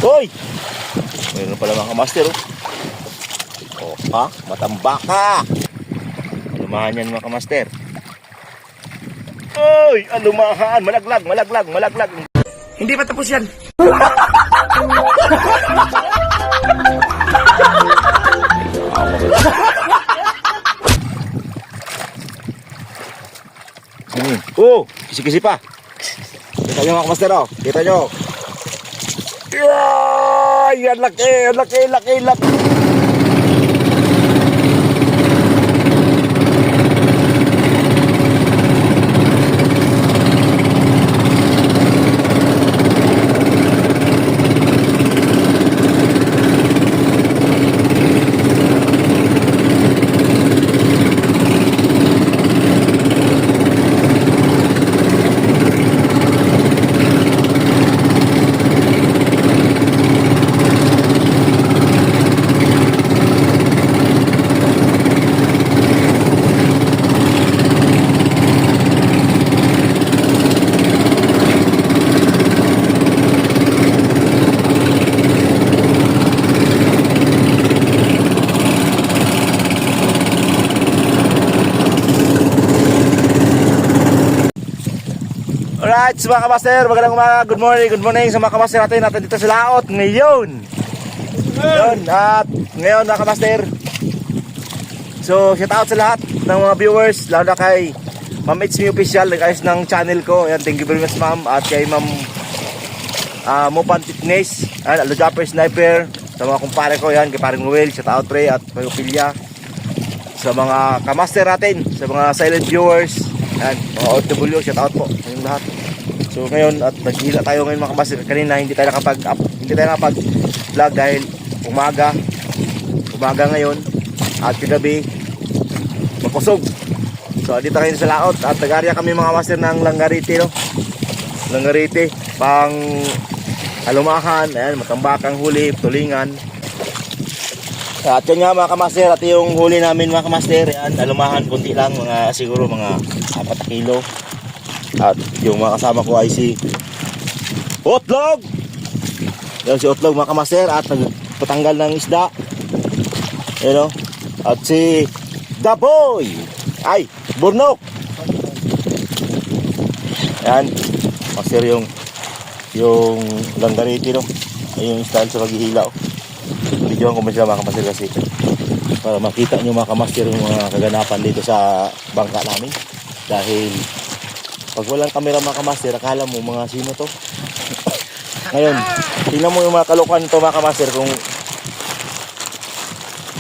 Hoy! Mayroon pala mga kamaster, oh. Oh, ha? Matambaka! Alumahan yan mga kamaster. Hoy! Alumahan! Malaglag, malaglag, malaglag. Hindi pa tapos yan. Oh, kisi-kisi pa. Kita nyo mga kamaster, oh. Kita nyo. Yan, laki, laki, laki, laki. Alright, so mga kamaster, magandang umaga, good morning sa mga kamaster natin dito sa Laot ngayon. At ngayon mga kamaster, so shout out sa lahat ng mga viewers, lalo na kay Ma'am It's Me Official, nag-ayos ng channel ko. Ayan, thank you very much ma'am. At kay Ma'am Mopan Fitness, Alojapper Sniper, sa mga kumpare ko, yan, kay paring Noel, shout out Ray at kay Ophelia. Sa mga kamaster natin, sa mga silent viewers, yan, mga OFW, shout out po sa inyong lahat. So ngayon, at naghila tayo ngayon mga kamaster. Kanina hindi tayo nakapag-vlog dahil umaga ngayon at kagabi makusog. So dito kayo sa Laot at nag-area kami mga kamaster ng Langarite, no? Langarite, pang alumahan, ayan, matambakang huli, tulingan. At yun nga mga kamaster, at yung huli namin mga kamaster, yan, alumahan, kunti lang, mga siguro mga 4 kilo. At yung mga kasama ko ay si Otlog. Yan si Otlog mga kamaster, at nagpatanggal ng isda. Yan, no? At si The Boy, ay, Burnok. Yan, kamaster, yung Langarite, no? Ay yung style sa paghihila, oh. Videoan ko ba sila mga kamaster kasi para makita nyo mga kamaster yung mga kaganapan dito sa bangka namin. Dahil pag walang kamera mga kamaster, akala mo mga sino to. Ngayon, tingnan mo yung mga kalokohan nito mga kamaster kung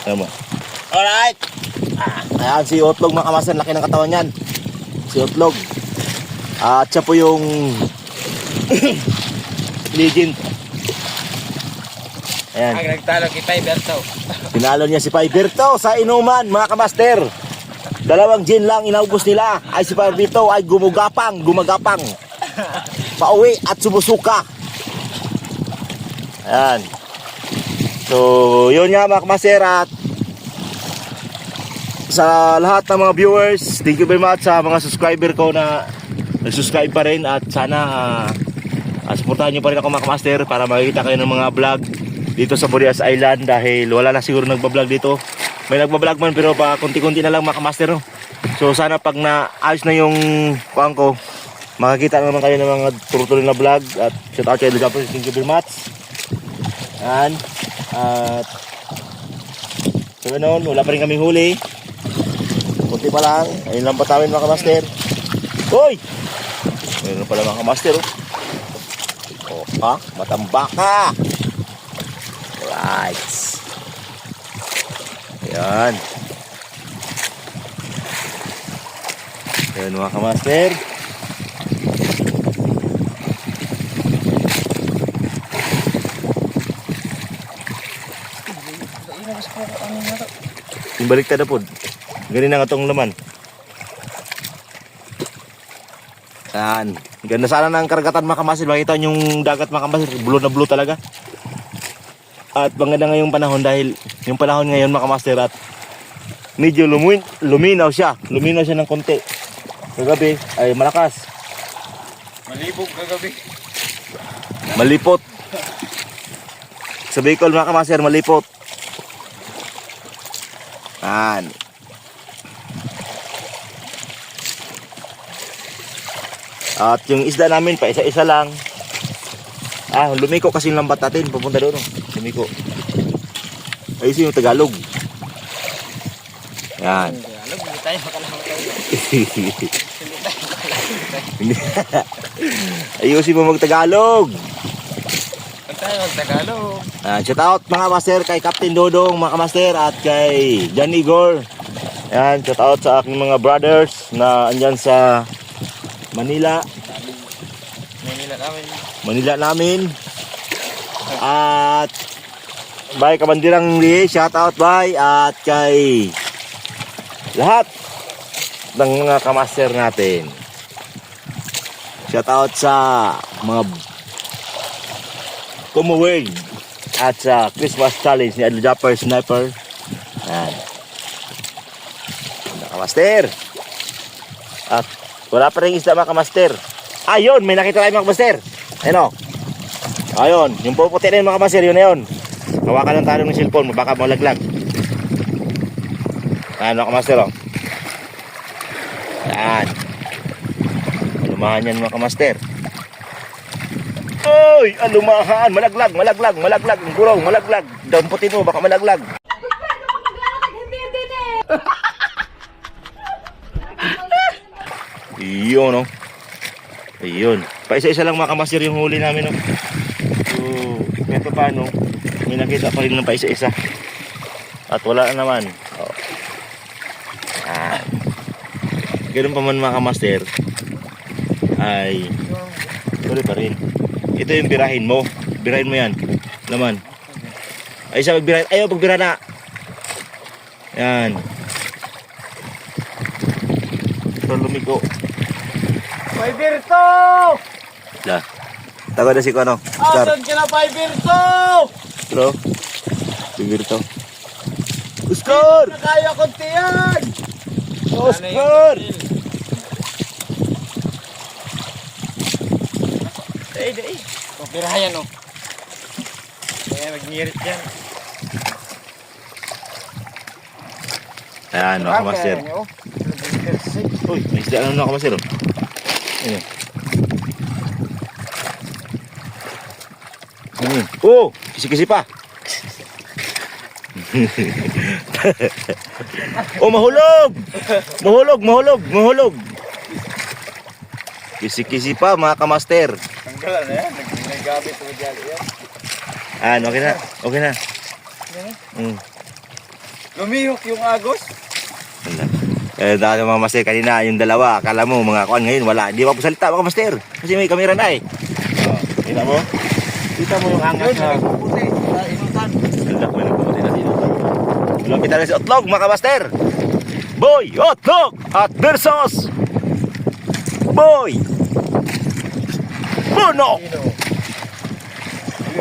tama. Alright! Ayan si Otlog mga kamaster, laki ng katawan yan. Si Otlog. At siya po yung legend. Ayan. Ang nagtalo kay Piberto. Pinalo niya si Piberto sa inuman mga kamaster. 2 gin lang inaubos nila. Ay si Piberto ay gumagapang pauwi at sumusuka. Ayan. So yun nga mga kamaster, at sa lahat ng mga viewers, thank you very much sa mga subscriber ko na nag-subscribe pa rin. At sana supportahan nyo pa rin ako mga kamaster para makikita kayo ng mga vlog dito sa Burias Island. Dahil wala na siguro nagbablog dito. May nagbablog man pero pa konti-konti na lang mga kamaster, no? So sana pag naayos na yung kuhaan ko, makakita naman kayo ng mga tuloy na vlog. At shout out kayo dito, thank you very much. Yan. At so ganoon, wala pa rin kaming huli, kunti pa lang. Ayun lang pa namin mga kamaster. Hoy! Mayroon pala mga kamaster, oh. Oh, ha? Matambaka! Right. Ayan. Ayan mga kamaster. Yung baliktad na po. Ganun na nga itong laman. Ayan. Ganda sana ng karagatan mga kamaster. Makita yung dagat mga kamaster. Blue na blue talaga. At maganda ngayong panahon dahil yung panahon ngayon mga kamaster, at medyo luminaw siya ng konti. Kagabi ay malakas. Malibog kagabi. Malipot. Sa Bicol mga kamaster, malipot. Yan. At yung isda namin pa isa-isa lang. Lumiko kasi yung lambat natin. Papunta doon. Lumiko. Ayun yung Tagalog. Yan. Tagalog, hindi tayo makalamang tayo. Ayusin mo mag-Tagalog. Huwag tayo mag-Tagalog. Shout out mga master kay Captain Dodong mga master at kay John Igor. Yan, shout out sa aking mga brothers na andyan sa Manila. Manila namin. At bye Kabandirang Lee, shout out bye at kay lahat ng mga kamaster natin. Shout out sa mga Kumuwig at sa Christmas challenge ni Adlo Japper Sniper. Yan. Mga kamaster. At wala pa rin isda mga kamaster. Ayun, may nakita tayo mga kamaster. Ayun o. Ayun, yung puputi na yun mga kamaster, yun na yun. Hawakan lang tayo ng cellphone, baka malaglag. Ayan mga kamaster o. Ayan. Alumahan yan mga kamaster. Oy, alumahan, malaglag. Ang gulong, malaglag. Damputin mo, baka malaglag. Iyon no. Ayun. Paisa-isa lang mga kamaster yung huli namin no. So, ito paano, may nakita pa rin ng paisa-isa. At wala na naman. Oh. Ganun pa man mga kamaster. Ay, tuloy pa rin. Ito yung birahin mo. Birahin mo yan. Laman. Ay, isa magbirahin. Ayaw, pagbira na. Yan. Ito lumiko. Pai Birto! Lah. Tago na si ko ano. Star. Asan ka na, Pai Birto? Bro. Bigir to. Oscar! Nakaya ko tiyan! Oscar! Dai. Pirahayan o. Kaya mag-ngirit yan. Ayan, mga kamaster. Uy, may isda lang mga kamaster. Ayan. Oh, kisi-kisi pa. Oh, mahulog. Kisi-kisi pa mga kamaster. Tanggalan na yan. Naggamit mo dyan yan. Okay na. Lumihok yung agos. Dahil mga master kanina, yung dalawa, akala mo mga kuan ngayon, wala. Hindi pa po salita mga master. Kasi may kamera na eh. Kita mo? Kita mo yung angas na. Puti. Inutan. Ganda ko yung nagpuputi na dito. Tulong kita rin si Otlog mga master. Boy, Otlog at versus Boy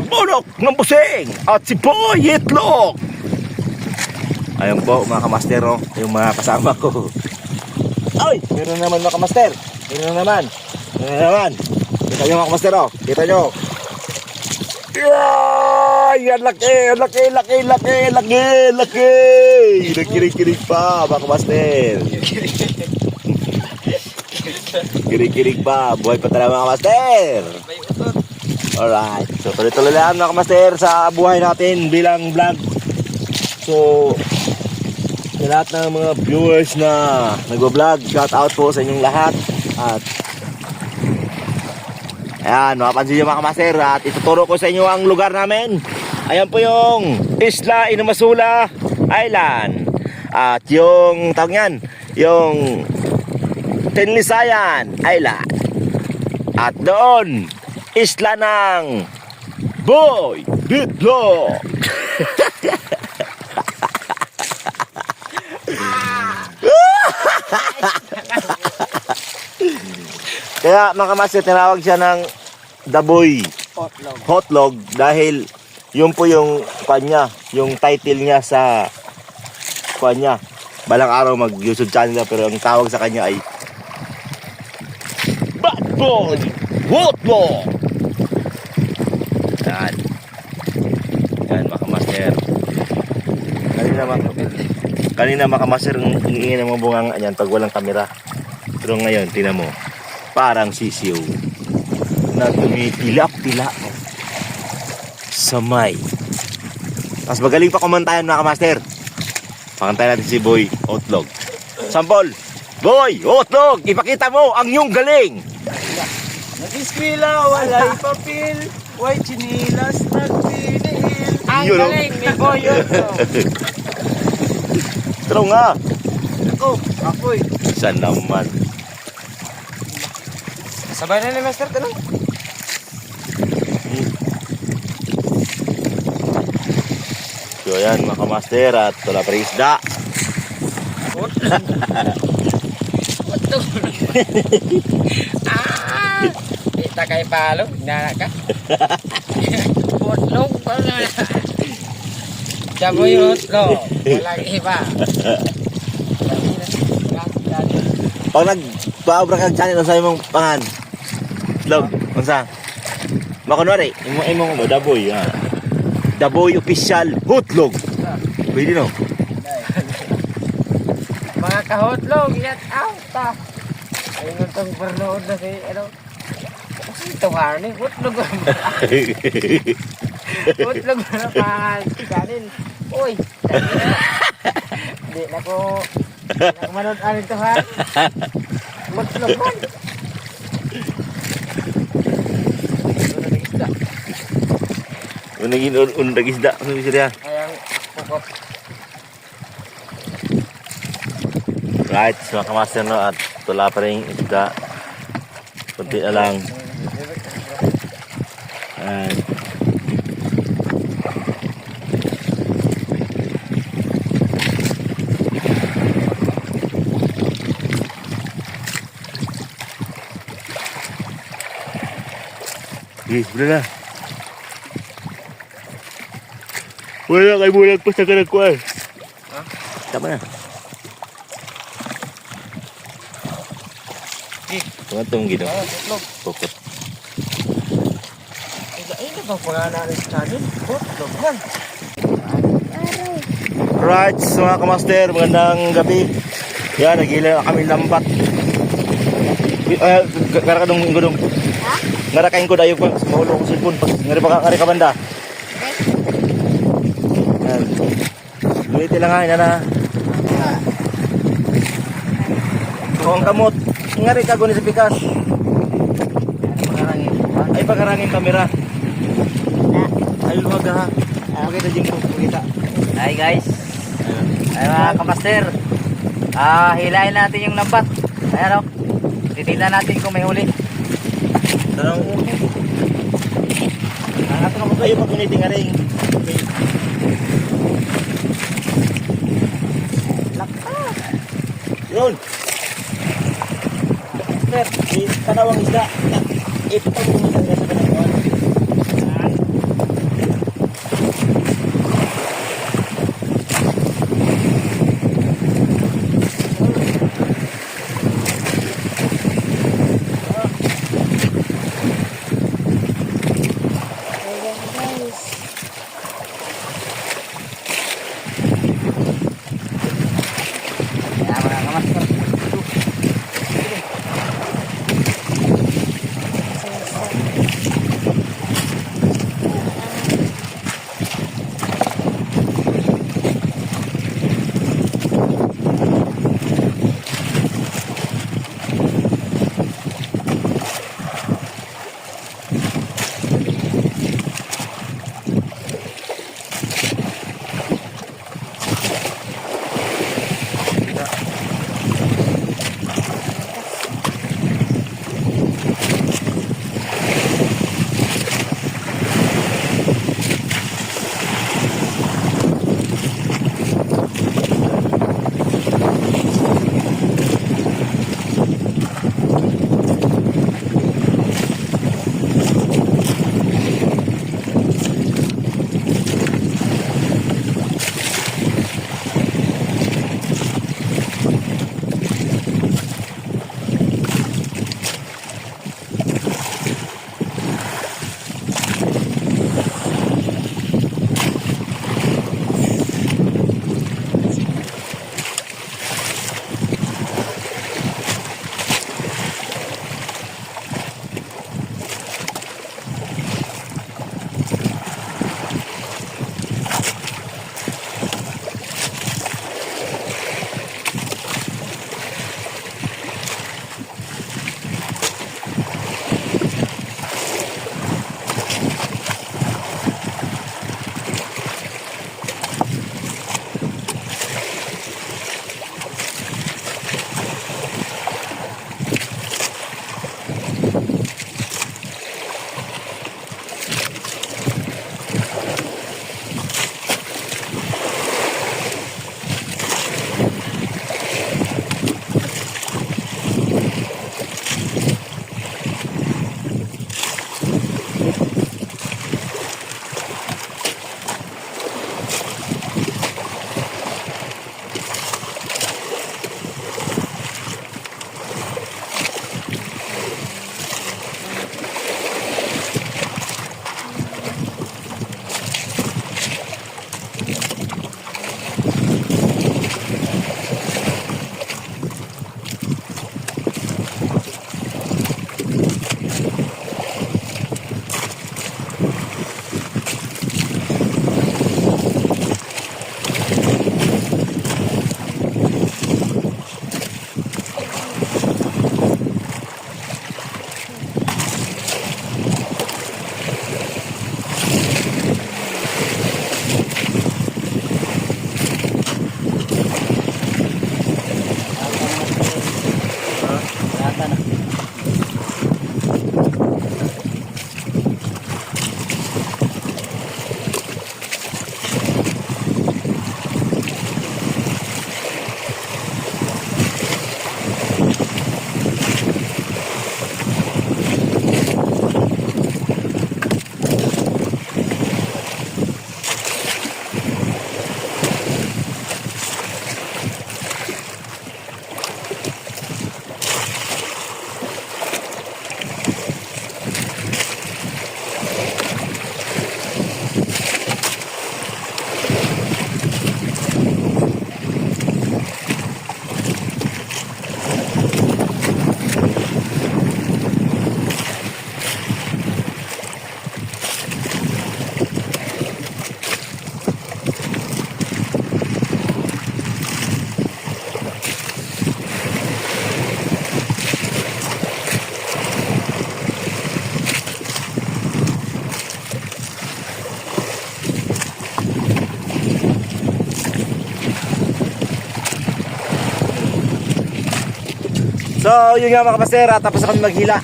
Bunok ng Busing at si Boy Itlog. Ayun po mga kamaster oh, yung mga kasama ko. Ay, meron naman mga kamaster. Meron naman. Kita nyo mga kamaster oh. Kita nyo. Yan, laki. Kirig-kirig pa mga kamaster. Kirig-kirig pa. Buhay pa talaga mga kamaster. Alright. So tuloy-tuloy lang mga kamaster sa buhay natin bilang vlog. So, sa lahat ng mga viewers na nag-vlog, shout out po sa inyong lahat. At ayan, mapapansin nyo mga kamaster. At ituturo ko sa inyo ang lugar namin. Ayan po yung Isla Inamasula Island. At yung tawag yan, yung Tinlisayan Island. At doon, isla ng Boy Itlog. Kaya mga kamaster, tinawag siya ng The Boy Hotlog dahil yun po yung kanya, yung title niya sa kanya. Balang araw mag-YouTube channel na, pero ang tawag sa kanya ay Bad Boy Hotlog. Yan. Kanina mga kamaster, ang ingin ng mga bunganga niyan pag walang kamera. Pero ngayon, tingnan mo, parang sisiw na tumipilap-tila sa may. Mas magaling pa kumantayan mga kamaster. Pakantayan natin si Boy Otlog. Sampol! Boy Otlog! Ipakita mo ang iyong galing! Nag-eskwela, walay papel. White chinilas, nagpinihil. Ang Yun, oh. galing ni Boy Otto. Pero nga, Ako'y. saan naman? Sabay na ni Master, tanong. So ayan mga kamaster at wala pa rin isda. Otto. Kita kay palo, nana ka. Otlog pa na. Boy Otto. Walang iba. Pag nagpaobra kang channel sa imong pangan. Log, unsa? Makunwari, imong mo Daboy, ha. Daboy official Hotlog. Pwede no? Mga kahotlog, yan out ta. Ayun itong bernood na si, ano. Kasi ito harni, hotlog. Hotlog na pangalan. Uy, di na ko manood ano ito ha. Hotlog man. Unagin undag isda, ano isda? Ayang pukot. Right, so mga kamaster no at wala pa rin isda. Kunti na lang. Ayan. Yes, boleh lah. Wala kay bulag pa sa kanagkuan. Ha? Tama na. Tumatong gino. Hotlog. Pupot. Ay, na bang pangalan ng channel? Hotlog man. Right, so mga kamaster, magandang gabi. Yan, nagila kami lambat. Ngara ka dong inggo dong. Ha? Ngara kain ko dayo pa sa maulong ko cellphone. Ngari ka banda. Yan. Luwiti lang ha, ina na. Kung kamot, ngari ka guni sa pikas. Ay pakarangin kamera. Ay luwag ha. Makita jing ko, makita. Hi guys. Ay mga kamaster. Hilahin natin yung lambat. Ayan o. Titignan natin kung may huli. Tanong mo. Ang ato naman kayo pag uniting nga rin. Yun. Sir, tanawang isda. Ito pa mo sa kanawang. Ayan mga kamaster. So, yun nga mga master, tapos na kami maghila.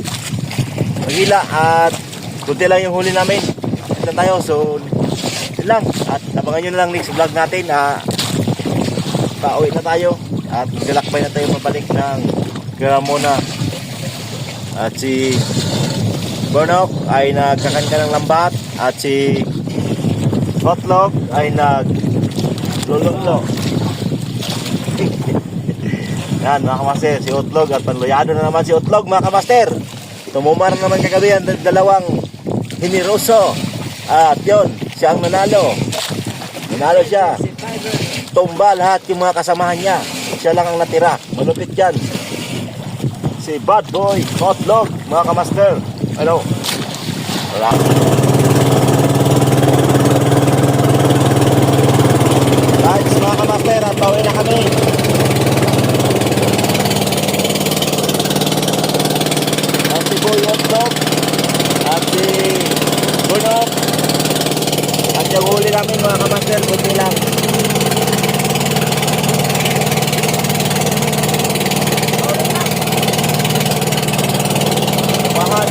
Maghila at kunti lang yung huli namin. Ito na tayo, so yun lang. At abangan nyo na lang next vlog natin. Pauwi na tayo at galakbay na tayo pabalik ng Carmona. At si Burnok ay nagkakanka ng lambat at si Hotlog ay naglulunglo. Yan mga kamaster, si Hotlog at panloyado na naman si Hotlog mga kamaster. Tumumar naman kagabi ang dalawang hiniroso. At yun, siya ang nanalo. Nanalo siya. Tumba lahat yung mga kasamahan niya. Siya lang ang natira. Malupit yan. Si Bad Boy Hotlog mga kamaster. Ano? Wala. Guys mga kamaster, at pauwi na kami. At si Boy Hotlog at si Burnok at yung huli namin mga kamaster, kunti lang. Mahal.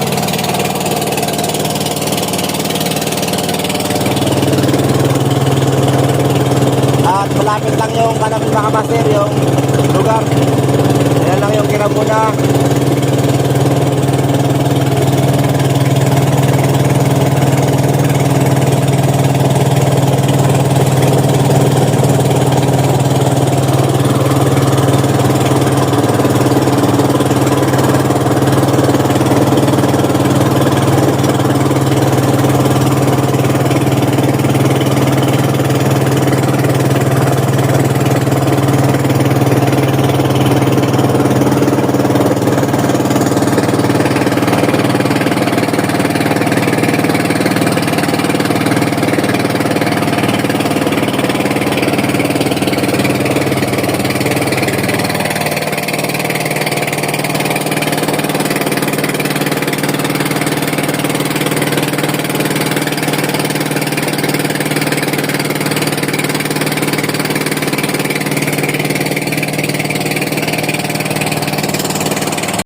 At malapit lang yung kanamin mga kamaster, yung lugar. Yan lang yung Carmona.